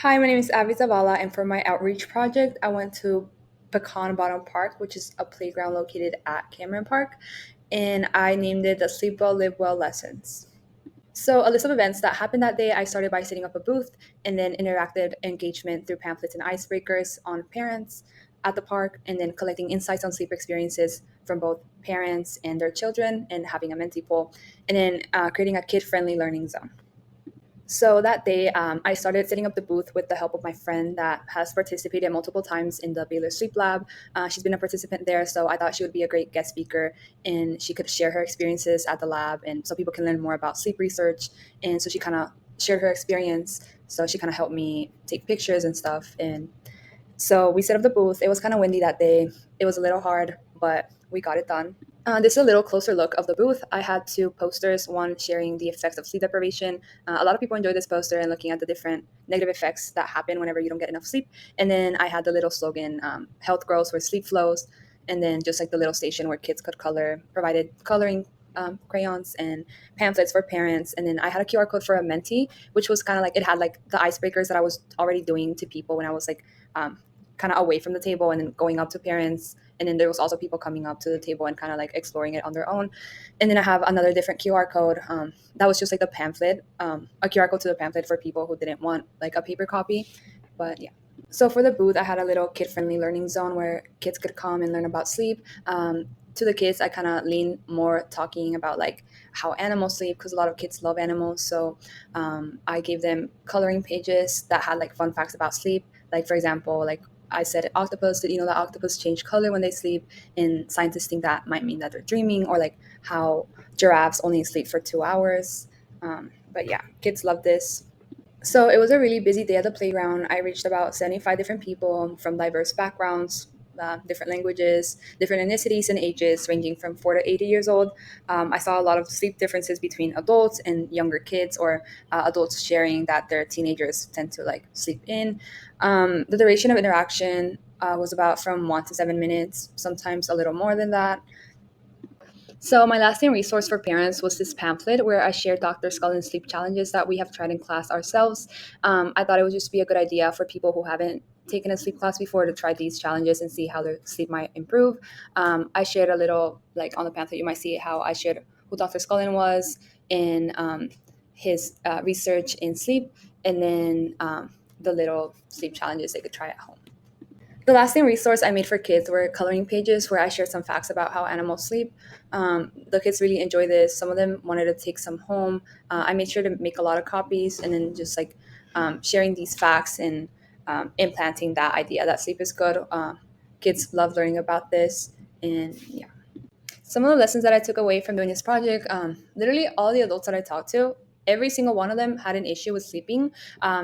Hi, my name is Avi Zavala, and for my outreach project, I went to Pecan Bottom Park, which is a playground located at Cameron Park, and I named it the Sleep Well, Live Well Lessons. So, a list of events that happened that day, I started by setting up a booth and then interactive engagement through pamphlets and icebreakers on parents at the park, and then collecting insights on sleep experiences from both parents and their children, and having a mentee poll, and then creating a kid friendly learning zone. So that day, I started setting up the booth with the help of my friend that has participated multiple times in the Baylor Sleep Lab. She's been a participant there, so I thought she would be a great guest speaker and she could share her experiences at the lab, and so people can learn more about sleep research. And so she kind of shared her experience. So she kind of helped me take pictures and stuff. And so we set up the booth. It was kind of windy that day. It was a little hard, but we got it done. This is a little closer look of the booth. I had two posters, one sharing the effects of sleep deprivation. A lot of people enjoy this poster and looking at the different negative effects that happen whenever you don't get enough sleep. And then I had the little slogan, health grows where sleep flows. And then just like the little station where kids could color, provided coloring crayons and pamphlets for parents. And then I had a QR code for a mentee, which was kind of like, it had like the icebreakers that I was already doing to people when I was like kind of away from the table and then going up to parents. And then there was also people coming up to the table and kind of like exploring it on their own. And then I have another different QR code that was just like the pamphlet, a QR code to the pamphlet for people who didn't want like a paper copy. But yeah. So for the booth, I had a little kid-friendly learning zone where kids could come and learn about sleep. To the kids, I kind of lean more talking about like how animals sleep because a lot of kids love animals. So I gave them coloring pages that had like fun facts about sleep. Like for example, like I said, octopus. Did you know that octopus change color when they sleep? And scientists think that might mean that they're dreaming, or like how giraffes only sleep for 2 hours. But yeah, kids love this. So it was a really busy day at the playground. I reached about 75 different people from diverse backgrounds, different languages, different ethnicities and ages, ranging from 4 to 80 years old. I saw a lot of sleep differences between adults and younger kids, or adults sharing that their teenagers tend to like sleep in. The duration of interaction was about from 1 to 7 minutes, sometimes a little more than that. So my lasting resource for parents was this pamphlet where I shared Dr. Scullin's sleep challenges that we have tried in class ourselves. I thought it would just be a good idea for people who haven't taken a sleep class before to try these challenges and see how their sleep might improve. I shared a little, like on the pamphlet, you might see how I shared who Dr. Scullin was and his research in sleep, and then the little sleep challenges they could try at home. The lasting resource I made for kids were coloring pages where I shared some facts about how animals sleep. The kids really enjoy this. Some of them wanted to take some home. I made sure to make a lot of copies and then just like sharing these facts and implanting that idea that sleep is good. Kids love learning about this. And yeah. Some of the lessons that I took away from doing this project, literally all the adults that I talked to, every single one of them had an issue with sleeping,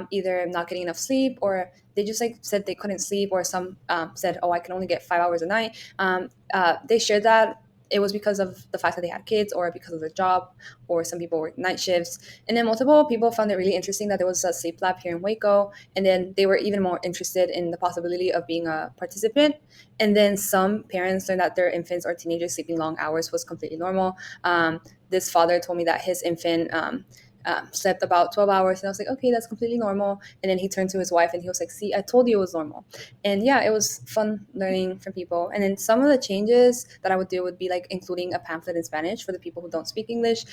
either not getting enough sleep, or they just like said they couldn't sleep, or some said, "Oh, I can only get 5 hours a night." They shared that it was because of the fact that they had kids, or because of their job, or some people work night shifts. And then multiple people found it really interesting that there was a sleep lab here in Waco, and then they were even more interested in the possibility of being a participant. And then some parents learned that their infants or teenagers sleeping long hours was completely normal. This father told me that his infant slept about 12 hours, and I was like, okay, that's completely normal. And then he turned to his wife and he was like, see, I told you it was normal. And yeah, it was fun learning from people. And then some of the changes that I would do would be like including a pamphlet in Spanish for the people who don't speak English,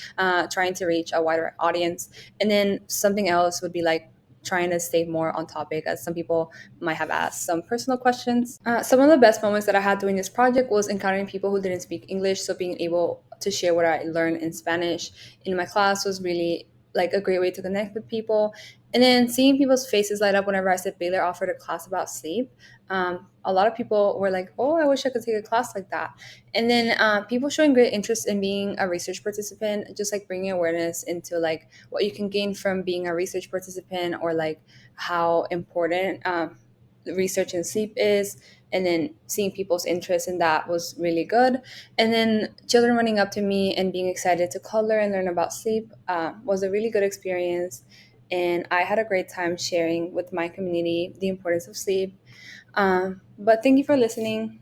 trying to reach a wider audience. And then something else would be like trying to stay more on topic, as some people might have asked some personal questions. Some of the best moments that I had doing this project was encountering people who didn't speak English, so being able to share what I learned in Spanish in my class was really like a great way to connect with people. And then seeing people's faces light up whenever I said Baylor offered a class about sleep. A lot of people were like, "Oh, I wish I could take a class like that." And then people showing great interest in being a research participant, just like bringing awareness into like what you can gain from being a research participant, or like how important research in sleep is. And then seeing people's interest in that was really good. And then children running up to me and being excited to color and learn about sleep was a really good experience. And I had a great time sharing with my community the importance of sleep. But thank you for listening.